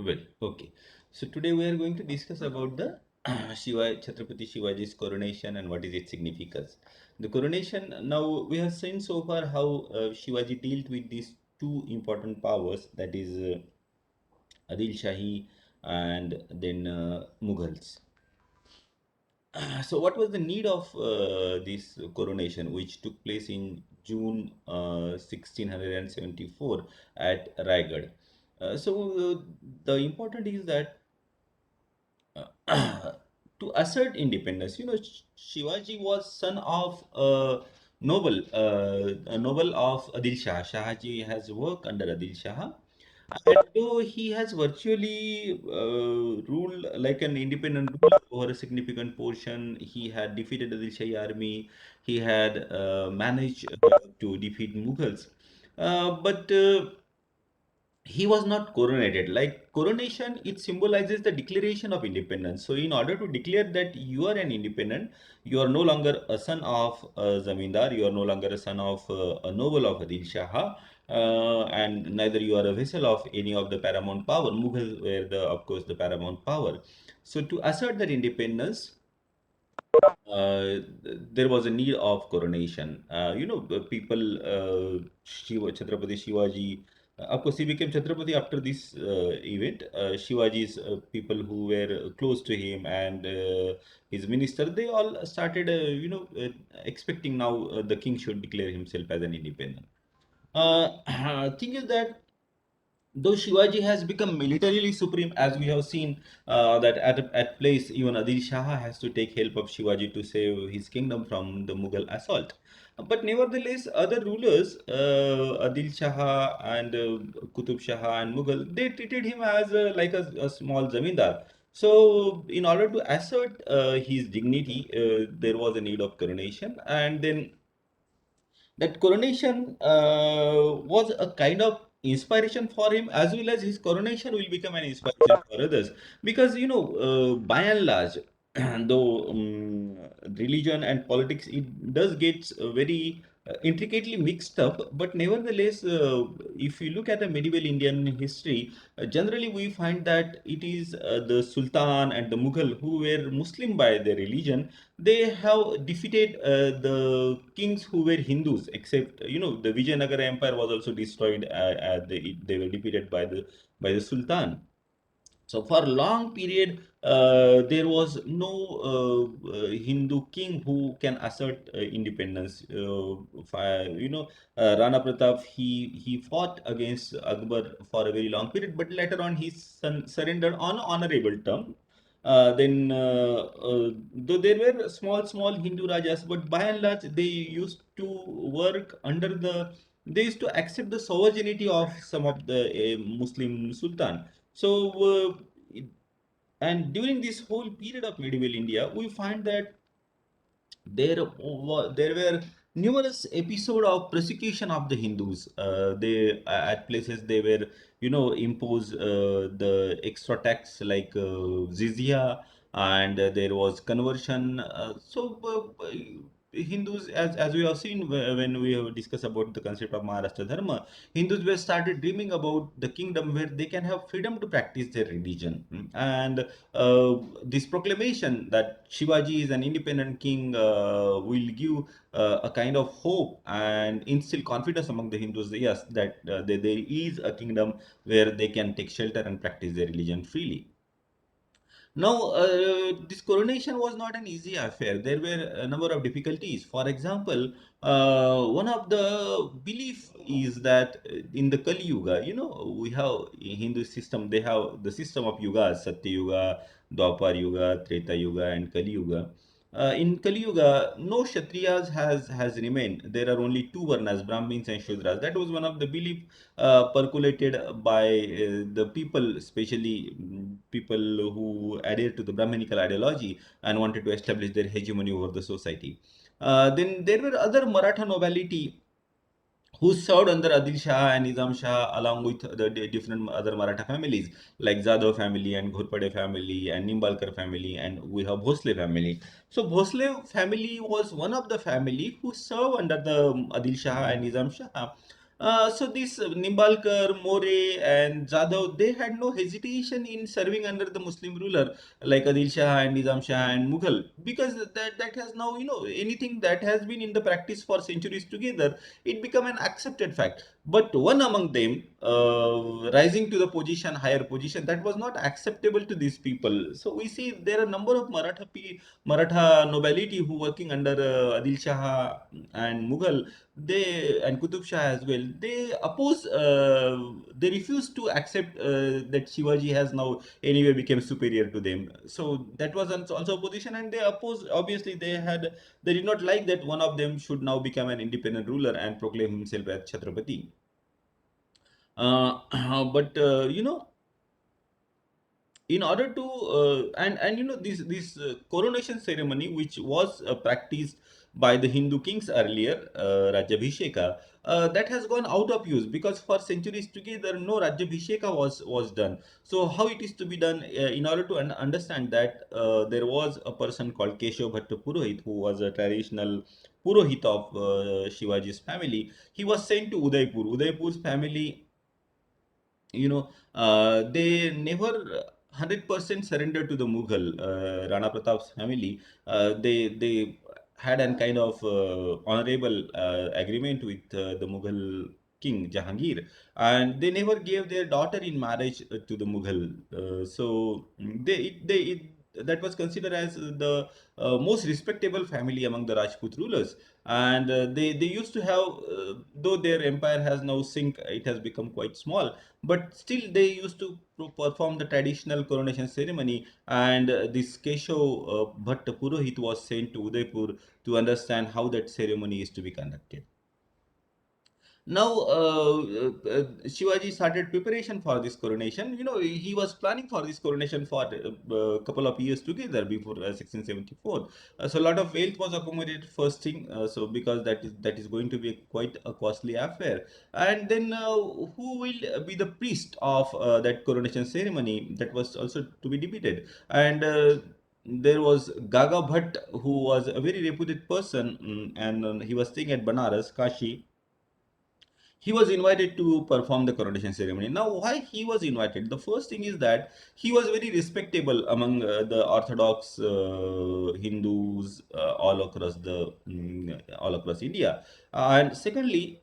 Well, okay. So today we are going to discuss about the Chhatrapati Shivaji's coronation and what is its significance. The coronation, now we have seen so far how Shivaji dealt with these two important powers, that is Adil Shahi and then Mughals. So what was the need of this coronation, which took place in June 1674 at Raigad? So the important is that to assert independence. Shivaji was son of a noble of Adil Shah. Shahaji has worked under Adil Shah. And though he has virtually ruled like an independent ruler over a significant portion, he had defeated Adil Shahi army. He had managed to defeat Mughals. But he was not coronated. Like coronation, it symbolizes the declaration of independence. So, in order to declare that you are an independent, you are no longer a son of a zamindar, you are no longer a son of a noble of Adil Shah, and neither you are a vassal of any of the paramount power. Mughals were of course, the paramount power. So, to assert that independence, there was a need of coronation. The people, Chhatrapati Shivaji, of course, he became Chhatrapati after this event. Shivaji's people who were close to him and his minister, they all started, expecting now the king should declare himself as an independent. Thing is that though Shivaji has become militarily supreme, as we have seen that at place, even Adil Shah has to take help of Shivaji to save his kingdom from the Mughal assault. But nevertheless, other rulers, Adil Shah and Qutub Shah and Mughal, they treated him as like a small zamindar. So, in order to assert his dignity, there was a need of coronation, and then that coronation was a kind of inspiration for him, as well as his coronation will become an inspiration for others, because by and large, though religion and politics, it does get very intricately mixed up, but nevertheless, if you look at the medieval Indian history, generally we find that it is the Sultan and the Mughal who were Muslim by their religion. They have defeated the kings who were Hindus, except the Vijayanagara Empire was also destroyed. They were defeated by the Sultan. So for a long period, there was no Hindu king who can assert independence. Rana Pratap, he fought against Akbar for a very long period, but later on he surrendered on honorable term. Though there were small Hindu rajas, but by and large they used to work under they used to accept the sovereignty of some of the Muslim sultan. So, and during this whole period of medieval India, we find that there were numerous episodes of persecution of the Hindus. They at places they were impose the extra tax like jizya, and there was conversion. Hindus, as we have seen when we have discussed about the concept of Maharashtra Dharma, Hindus were started dreaming about the kingdom where they can have freedom to practice their religion. And this proclamation that Shivaji is an independent king will give a kind of hope and instill confidence among the Hindus. Yes, that there is a kingdom where they can take shelter and practice their religion freely. Now, this coronation was not an easy affair. There were a number of difficulties. For example, one of the belief is that in the Kali Yuga, we have in Hindu system, they have the system of yugas, Satya Yuga, Dwapar Yuga, Treta Yuga, and Kali Yuga. In Kali Yuga, no Kshatriyas has remained. There are only two Varnas, Brahmins and Shudras. That was one of the belief percolated by the people, especially people who adhere to the Brahminical ideology and wanted to establish their hegemony over the society. Then there were other Maratha nobility who served under Adil Shah and Nizam Shah along with the different other Maratha families like Zadav family and Ghurpade family and Nimbalkar family, and we have Bhosle family. So Bhosle family was one of the family who served under the Adil Shah and Nizam Shah. So these Nimbalkar, More, and Jadhav, they had no hesitation in serving under the Muslim ruler like Adil Shah and Nizam Shah and Mughal, because that has now, anything that has been in the practice for centuries together, it become an accepted fact. But one among them rising to the position, higher position, that was not acceptable to these people. So we see there are a number of Maratha nobility who working under Adil Shah and Mughal, they and Qutub Shah as well, they refuse to accept that Shivaji has now anyway became superior to them. So that was also a position, and they opposed. Obviously, they did not like that one of them should now become an independent ruler and proclaim himself as Chhatrapati. But in order to and this coronation ceremony, which was practiced by the Hindu kings earlier, Rajabhisheka, that has gone out of use because for centuries together no Rajabhisheka was done. So how it is to be done, in order to understand that, there was a person called Keshav Bhatta Purohit who was a traditional Purohit of Shivaji's family. He was sent to Udaipur. Udaipur's family, they never 100% surrendered to the Mughal, Rana Pratap's family. They had an kind of honorable agreement with the Mughal king Jahangir, and they never gave their daughter in marriage to the Mughal. That was considered as the most respectable family among the Rajput rulers, and they used to have, though their empire has now sink, it has become quite small, but still they used to perform the traditional coronation ceremony. And this Keshav Bhatt Purohit was sent to Udaipur to understand how that ceremony is to be conducted. Now, Shivaji started preparation for this coronation. He was planning for this coronation for a couple of years together before 1674. So a lot of wealth was accumulated first thing. So because that is going to be quite a costly affair. And then who will be the priest of that coronation ceremony? That was also to be debated. And there was Gaga Bhatt, who was a very reputed person, and he was staying at Banaras, Kashi. He was invited to perform the coronation ceremony. Now, why he was invited? The first thing is that he was very respectable among the Orthodox Hindus all across India. And secondly,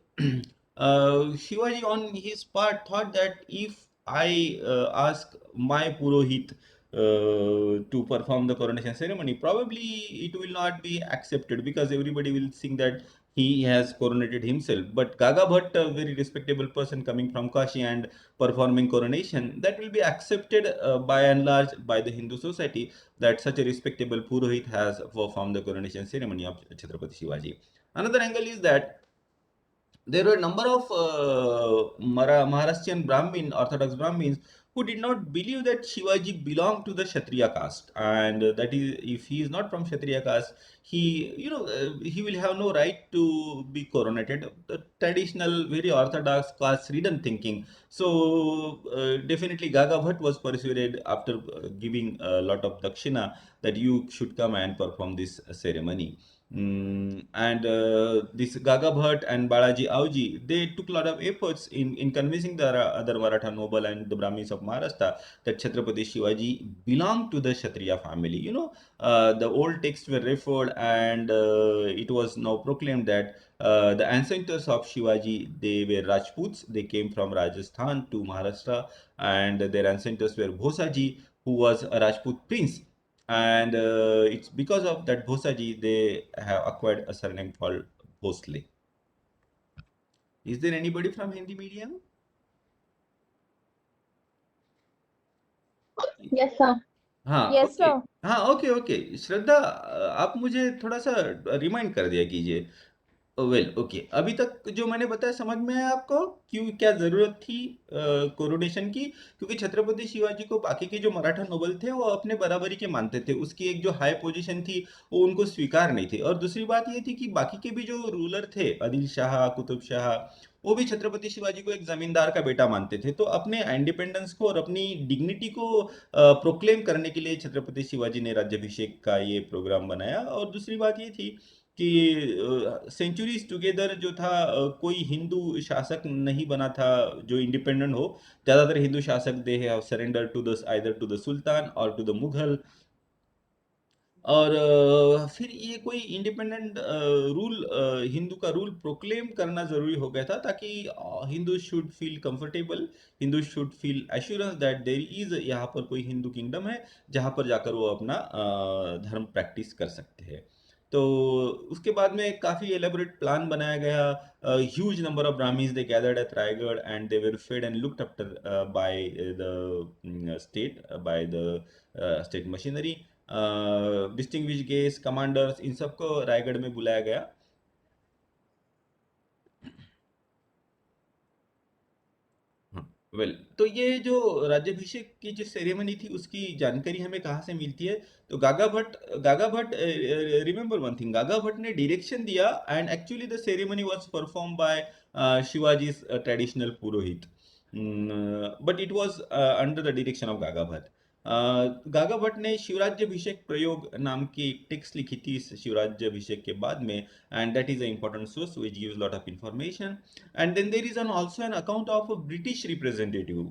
Shivaji on his part thought that if I ask my Purohit to perform the coronation ceremony, probably it will not be accepted because everybody will think that he has coronated himself. But Gaga Bhatt, a very respectable person coming from Kashi and performing coronation, that will be accepted by and large by the Hindu society, that such a respectable Purohit has performed the coronation ceremony of Chhatrapati Shivaji. Another angle is that there were a number of Maharashtrian Orthodox Brahmins, who did not believe that Shivaji belonged to the Kshatriya caste, and that is, if he is not from Kshatriya caste, he will have no right to be coronated. The traditional, very orthodox caste-ridden thinking. So definitely, Gaga Bhatt was persuaded after giving a lot of dakshina that you should come and perform this ceremony. And this Gaga Bhatt and Balaji Auji, they took a lot of efforts in convincing the other Maratha noble and the Brahmins of Maharashtra that Chhatrapati Shivaji belonged to the Kshatriya family. The old texts were referred, and it was now proclaimed that the ancestors of Shivaji, they were Rajputs. They came from Rajasthan to Maharashtra, and their ancestors were Bhosaji, who was a Rajput prince, and it's because of that Bhosaji they have acquired a surname called Bhosle. Is there anybody from Hindi medium? Yes, sir. हाँ, Yes, okay. sir. हाँ, okay, okay. श्रद्धा, आप मुझे थोड़ा-सा remind कर दिया कीजिए। Well, okay. अभी तक जो मैंने बताया समझ में आया आपको? क्यों, क्या ज़रूरत थी कोरोनेशन की? क्योंकि छत्रपति शिवाजी को बाकी के जो मराठा नोबल थे, वो अपने बराबरी के मानते थे। उसकी एक जो हाई पोजीशन थी, वो उनको स्वीकार नहीं थी। और दूसरी बात ये थी कि बाकी के भी जो रूलर थे, आदिल शाह, कुतुब शाह, वो भी छत्रपति शिवाजी को एक जमींदार का बेटा मानते थे। तो अपने इंडिपेंडेंस को और अपनी डिग्निटी को प्रोक्लेम करने के लिए छत्रपति शिवाजी ने राज्याभिषेक का ये प्रोग्राम बनाया। और दूसरी बात ये थी कि सेंचुरीज टुगेदर जो था, कोई हिंदू शासक नहीं बना था जो इंडिपेंडेंट हो। ज़्यादातर हिंदू शासक they have surrender to the either to the sultan और टू द मुगल। और फिर ये कोई इंडिपेंडेंट रूल, हिंदू का रूल प्रोक्लेम करना जरूरी हो गया था, ताकि Hindu should feel comfortable, Hindu should feel assurance that there is यहाँ पर कोई हिंदू किंगडम है जहाँ पर जाकर वो अपना धर्म प्रैक्टिस कर सकते हैं। तो उसके बाद में काफ़ी एलेबोरेट प्लान बनाया गया। Huge number of Brahmins they gathered at Raigad and they were fed and looked after by the state machinery. Distinguish guest commanders in सबको रायगढ़ में बुलाया गया। वेल, तो ये जो राज्याभिषेक की जो सेरेमनी थी उसकी जानकारी हमें कहाँ से मिलती है? तो Gaga Bhatt remember one thing, Gaga Bhatt ने डायरेक्शन दिया and actually the ceremony was perform by Shivaji traditional purohit, but it was under the direction of Gaga Bhatt. Gaga Bhatt ने शिवराज्याभिषेक प्रयोग नाम की एक टेक्स्ट लिखी थी इस शिवराज्याभिषेक के बाद में, and that is a important source which gives lot of information. And then there is also an account of a British representative,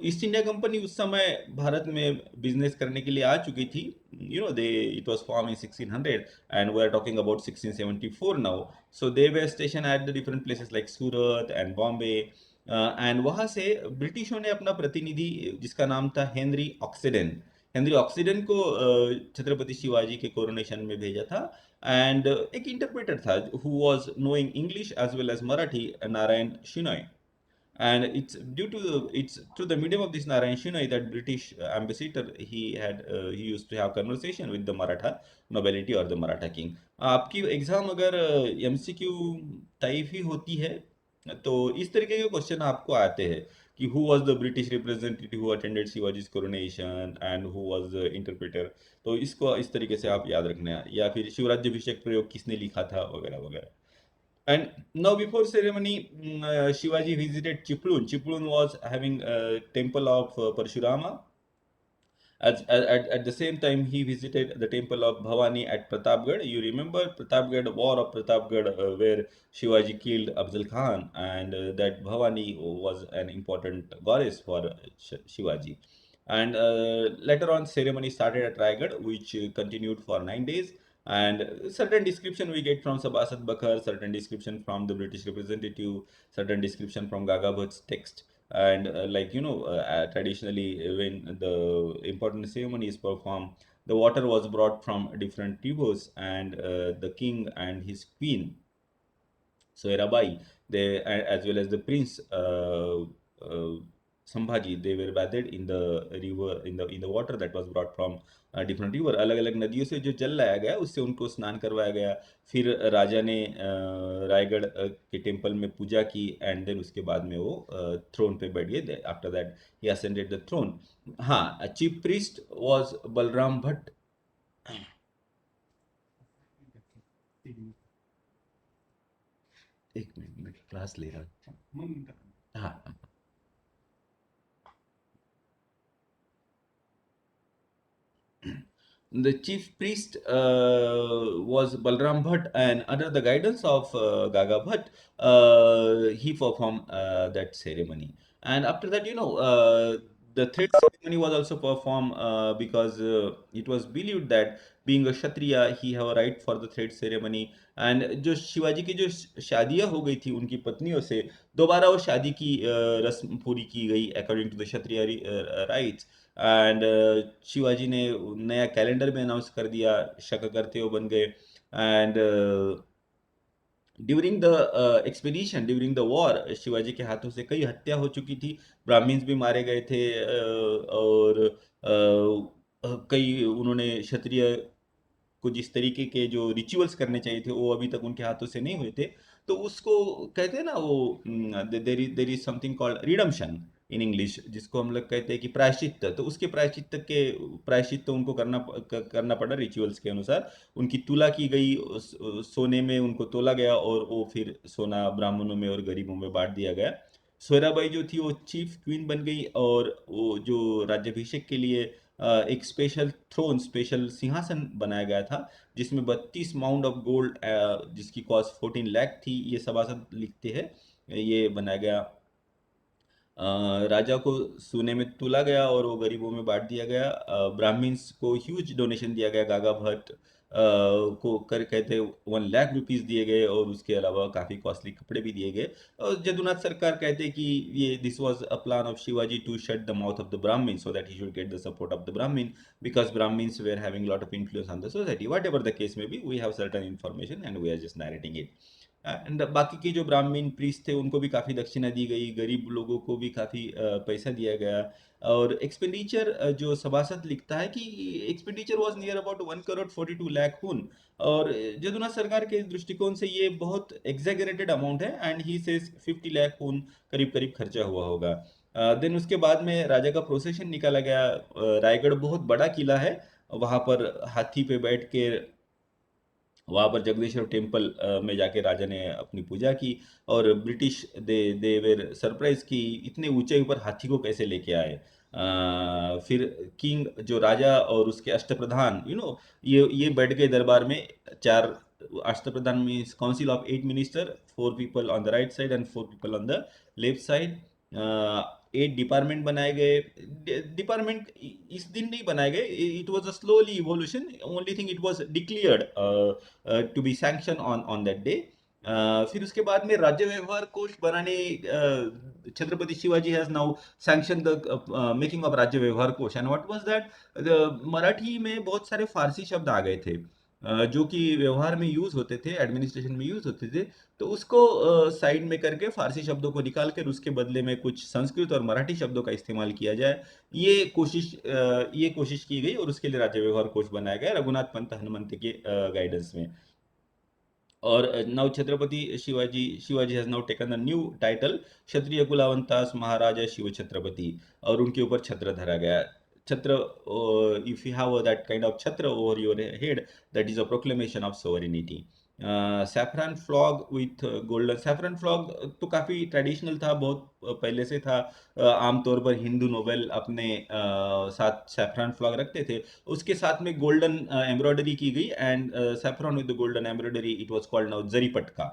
east India company उस समय भारत में बिजनेस करने के लिए आ चुकी थी। They it was form in 1600 and we are talking about 1674 now. So they were station at the different places like Surat and Bombay, and वहाँ से ब्रिटिशों ने अपना प्रतिनिधि जिसका नाम था हेनरी ऑक्सीडेंट को छत्रपति शिवाजी के कोरोनेशन में भेजा था। एंड एक इंटरप्रेटर था who was knowing English as well as Marathi, Narayan Shenoy. And it's through the medium of this Narayan Shenoy that British ambassador he used to have conversation with the Maratha nobility or the Maratha king. आपकी exam अगर MCQ type ही होती है तो इस तरीके के question आपको आते हैं कि who was the British representative who attended Shivaji's coronation and who was the interpreter. तो इसको इस तरीके से आप याद रखना है, या फिर शिवराज्याभिषेक प्रयोग किसने लिखा था वगैरह वगैरह। And now, before ceremony, Shivaji visited Chiplun. Chiplun was having a temple of Parshurama. At the same time, he visited the temple of Bhavani at Pratapgarh. You remember Pratapgarh, war of Pratapgarh, where Shivaji killed Afzal Khan, and that Bhavani was an important goddess for Shivaji. And later on, ceremony started at Raigad, which continued for 9 days. And certain description we get from Sabasat Bakar, certain description from the British representative, certain description from Gaga Bhatt's text. And traditionally, when the important ceremony is performed, the water was brought from different rivers, and the king and his queen Soirabai, as well as the prince Sambhaji, they were bathed in the river, in the water that was brought from different river। अलग अलग नदियों से जो जल लाया गया उससे उनको स्नान करवाया गया। फिर राजा ने रायगढ़ के टेम्पल में पूजा की, एंड देन उसके बाद में वो थ्रोन पे बैठ गए। After that he ascended the throne. हाँ, chief priest was Balram Bhatt. एक मिनट, मैं क्लास ले रहा हूँ। हाँ, the chief priest was Balram Bhatt, and under the guidance of Gaga Bhatt, he performed that ceremony. And after that, the third ceremony was also performed because it was believed that being a Kshatriya, he have a right for the third ceremony. And जो शिवाजी की जो शादियां हो गई थी उनकी पत्नियों से, दोबारा वो शादी की रस्म पूरी की गई according to the Kshatriya rites. And Shivaji ने नया कैलेंडर में अनाउंस कर दिया, शक करते हो बन गए। And during the expedition, during the war, Shivaji के हाथों से कई हत्या हो चुकी थी, ब्राह्मण्स भी मारे गए थे, और कई उन्होंने क्षत्रिय को जिस तरीके के जो रिचुअल्स करने चाहिए थे वो अभी तक उनके हाथों से नहीं हुए थे। तो उसको कहते हैं ना, वो there is something called redemption in English, जिसको हम लोग कहते हैं कि प्रायश्चित्त। तो उसके प्रायश्चित्त उनको करना पड़ा रिचुअल्स के अनुसार। उनकी तुला की गई, सोने में उनको तोला गया, और वो फिर सोना ब्राह्मणों में और गरीबों में बांट दिया गया। सोयराबाई जो थी वो चीफ क्वीन बन गई, और वो जो राज्याभिषेक के लिए एक स्पेशल थ्रोन, स्पेशल सिंहासन बनाया गया था, जिसमें 32 माउंड ऑफ गोल्ड, जिसकी कॉस्ट 14 लाख थी, ये सभासद लिखते हैं, ये बनाया गया। राजा को सोने में तोला गया और वो गरीबों में बांट दिया गया। ब्राह्मण्स को ह्यूज डोनेशन दिया गया। गागा भट्ट को कर कहते 1 लाख रुपीस दिए गए, और उसके अलावा काफ़ी कॉस्टली कपड़े भी दिए गए। और जदुनाथ सरकार कहते कि ये this was a plan of Shivaji to shut the mouth of the Brahmin so that he should get the support of the Brahmin, because Brahmins were having lot of influence on the society. Whatever the case में be, we have certain information and we are just narrating it. And बाकी के जो ब्राह्मण priest थे उनको भी काफ़ी दक्षिणा दी गई, गरीब लोगों को भी काफ़ी पैसा दिया गया। और एक्सपेंडिचर जो सभासद लिखता है कि expenditure was near about 1 crore 42 lakh हुन। और जदुनाथ सरकार के दृष्टिकोण से ये बहुत एग्जैगरेटेड अमाउंट है, एंड ही सेज 50 लाख हुन करीब करीब खर्चा हुआ होगा। देन उसके बाद में राजा का प्रोसेशन निकाला गया। रायगढ़ बहुत बड़ा किला है, वहाँ पर हाथी पे बैठ के वहाँ पर जगदीश्वर टेम्पल में जाके राजा ने अपनी पूजा की। और ब्रिटिश दे वेर सरप्राइज कि इतने ऊंचे ऊपर हाथी को कैसे लेके आए। फिर किंग जो राजा और उसके अष्टप्रधान, ये बैठ गए दरबार में। चार Ashtapradhan means council of 8 minister, 4 people on the right side and 4 people on the left side. 8 department बनाए गए। डिपार्टमेंट इस दिन नहीं बनाए गए, it was a slowly evolution. Only thing it was declared to be sanction on that day. फिर उसके बाद में राज्य व्यवहार कोष बनाने, Chhatrapati Shivaji has now sanction the making of Rajya Vyavahar Kosh. And what was that, Marathi में बहुत सारे फारसी शब्द आ गए थे, जो कि व्यवहार में यूज होते थे, एडमिनिस्ट्रेशन में यूज होते थे। तो उसको साइड में करके फारसी शब्दों को निकाल कर उसके बदले में कुछ संस्कृत और मराठी शब्दों का इस्तेमाल किया जाए, ये कोशिश की गई। और उसके लिए राज्य व्यवहार कोष बनाया गया रघुनाथ पंत हनुमंत के गाइडेंस में। और now Chhatrapati Shivaji has now taken the new title Kshatriya Kulavantas Maharaja Shiv Chhatrapati, और उनके ऊपर छत्र धरा गया। Chhatra, if you have that kind of chhatra over your head, that is a proclamation of sovereignty. Saffron flag with golden, saffron flag तो काफ़ी ट्रेडिशनल था, बहुत पहले से था। आमतौर पर हिंदू नोबेल अपने साथ सैफरन फ्लॉग रखते थे। उसके साथ में गोल्डन एम्ब्रॉयडरी की गई, and saffron with the golden embroidery, it was called now zari patka.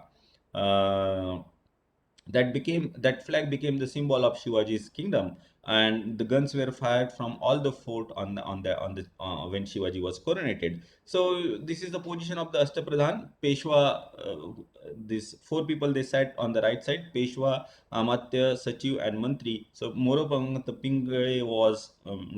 That flag became the symbol of Shivaji's kingdom, and the guns were fired from all the fort when Shivaji was coronated. So this is the position of the Ashtapradhan Peshwa. These 4 people, they sat on the right side: Peshwa, Amatya, Sachiv, and Mantri. So Moropang Pingale was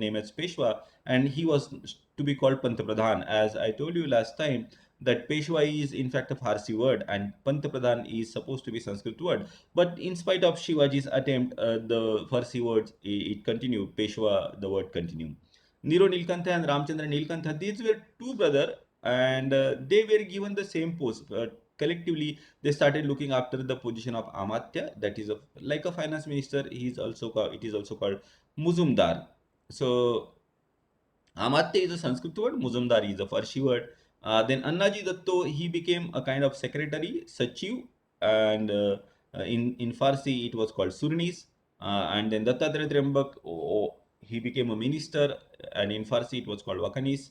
named as Peshwa, and he was to be called Pantapradhan. As I told you last time, that Peshwa is in fact a Farsi word, and Pantapradhan is supposed to be Sanskrit word. But in spite of Shivaji's attempt, the Farsi words, it continued. Peshwa, the word continued. Nero Nilkantha and Ramchandra Nilkantha, these were two brothers, and they were given the same post. Collectively, they started looking after the position of Amatya, that is like a finance minister. It is also called Muzumdar. So Amatya is a Sanskrit word, Muzumdar is a Farsi word. Then Annaji Datto, he became a kind of secretary, Sachiv, and in Farsi it was called Surnis. And then Dattatreya Trembak, he became a minister, and in Farsi it was called Wakanis.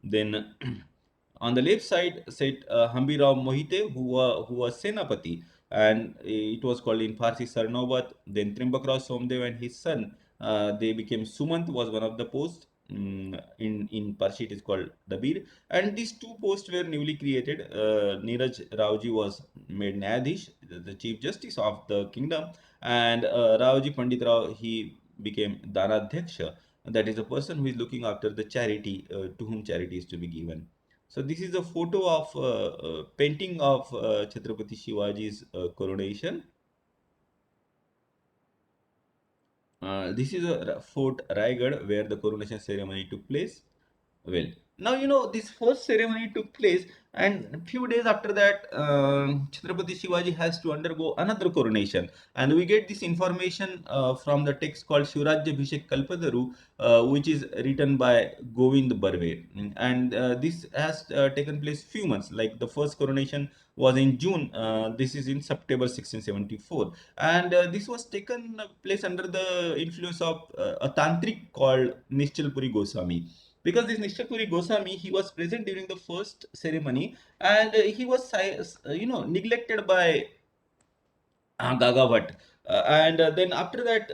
Then on the left side said Hambirao Mohite, who was Senapati, and it was called in Farsi Sarnobat. Then Trimbakrao Somdev and his son, they became Sumant, was one of the posts. In Parsi it is called Dabir, and these two posts were newly created. Neeraj Raoji was made Nyadhish, the Chief Justice of the kingdom, and Raoji Pandit Rao, he became Danadhyaksha, that is a person who is looking after the charity, to whom charity is to be given. So this is a photo of painting of Chhatrapati Shivaji's coronation. This is a fort Raigad where the coronation ceremony took place. Well, Now, this first ceremony took place, and a few days after that, Chhatrapati Shivaji has to undergo another coronation. And we get this information from the text called Shivrajya Bhishek Kalpataru, which is written by Govind Barve. And this has taken place few months. Like the first coronation was in June. This is in September 1674. And this was taken place under the influence of a tantric called Nischalpuri Goswami, because this Nishapuri Goswami, he was present during the first ceremony, and he was neglected by Gagawat. And then after that,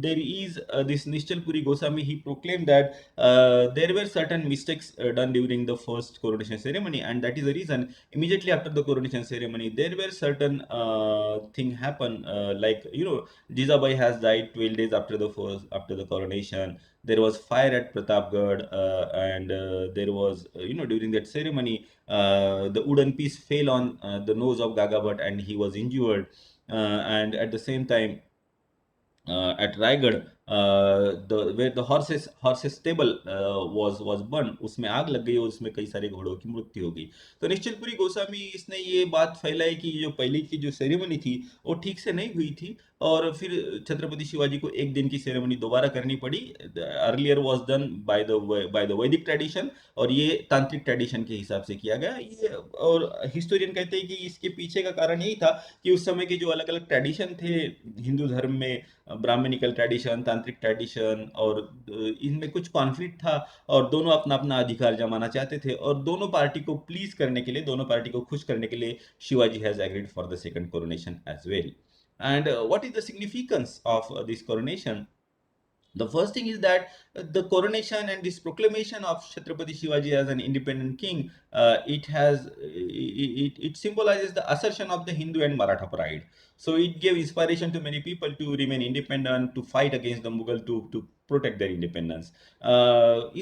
there is this Nishchal Puri Goswami. He proclaimed that there were certain mistakes done during the first coronation ceremony, and that is the reason. Immediately after the coronation ceremony, there were certain thing happen, like Jizabai has died 12 days after the coronation. There was fire at Pratapgarh, and there was during that ceremony, the wooden piece fell on the nose of Gagawat, and he was injured. And at the same time, at Raigad, the where the horses stable was burned, उसमें आग लग गई और उसमें कई सारे घोड़ों की मृत्यु हो गई। तो निश्चलपुरी गोस्वामी इसने ये बात फैलाई कि जो पहले की जो सेरेमनी थी वो ठीक से नहीं हुई थी, और फिर छत्रपति शिवाजी को एक दिन की सेरेमनी दोबारा करनी पड़ी। Earlier was done by the वैदिक ट्रेडिशन, और ये तांत्रिक ट्रेडिशन के हिसाब से किया गया ये। और हिस्टोरियन कहते हैं कि इसके पीछे का कारण यही था कि उस समय के जो अलग अलग ट्रेडिशन थे हिंदू धर्म में, ब्राह्मणिकल ट्रेडिशन, तांत्रिक ट्रेडिशन, और इनमें कुछ कॉन्फ्लिक्ट था, और दोनों अपना अपना अधिकार जमाना चाहते थे, और दोनों पार्टी को प्लीज करने के लिए, दोनों पार्टी को खुश करने के लिए Shivaji has agreed for the second coronation as well. And what is the significance of this coronation? The first thing is that the coronation and this proclamation of Chhatrapati Shivaji as an independent king, it symbolizes the assertion of the Hindu and Maratha pride. So it gave inspiration to many people to remain independent, to fight against the Mughal, to protect their independence.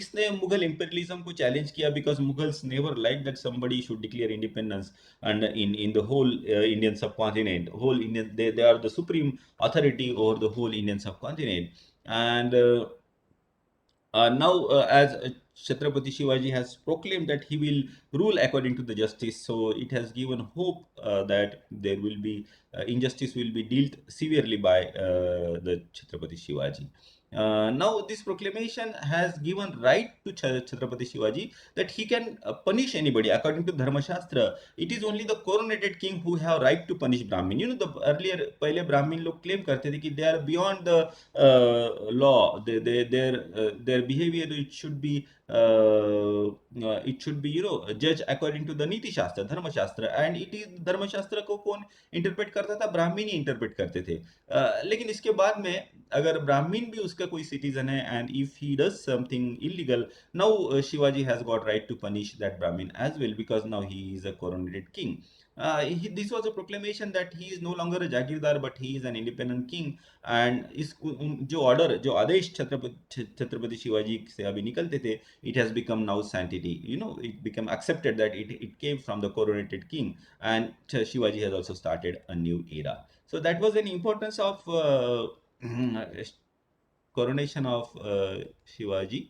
इसने Mughal imperialism को challenge किया, because Mughals never liked that somebody should declare independence, and in the whole Indian subcontinent, whole Indian, they are the supreme authority over the whole Indian subcontinent. And now, as Chhatrapati Shivaji has proclaimed that he will rule according to the justice, so it has given hope that there will be injustice will be dealt severely by the Chhatrapati Shivaji. Now, this proclamation has given right to Chhatrapati Shivaji that he can punish anybody according to Dharma Shastra. It is only the coronated king who have right to punish Brahmin. The earlier पहले ब्राह्मण लोग claim करते थे कि they are beyond the law. Their behavior, it should be judged according to the नीति शास्त्र, धर्म शास्त्र, and it is धर्म शास्त्र को कौन इंटरप्रेट करता था? ब्राह्मण ही इंटरप्रेट करते थे। लेकिन इसके बाद में अगर ब्राह्मण भी उसका कोई सिटीजन है, and if he does something illegal, now Shivaji has got right to punish that Brahmin as well, because now he is a coronated king. This was a proclamation that he is no longer a jagirdar, but he is an independent king. And इस जो order, जो आदेश छत्रपति शिवाजी से अभी निकलते थे, it has become now sanctity. It became accepted that it came from the coronated king, and Shivaji has also started a new era. So that was an importance of coronation of Shivaji.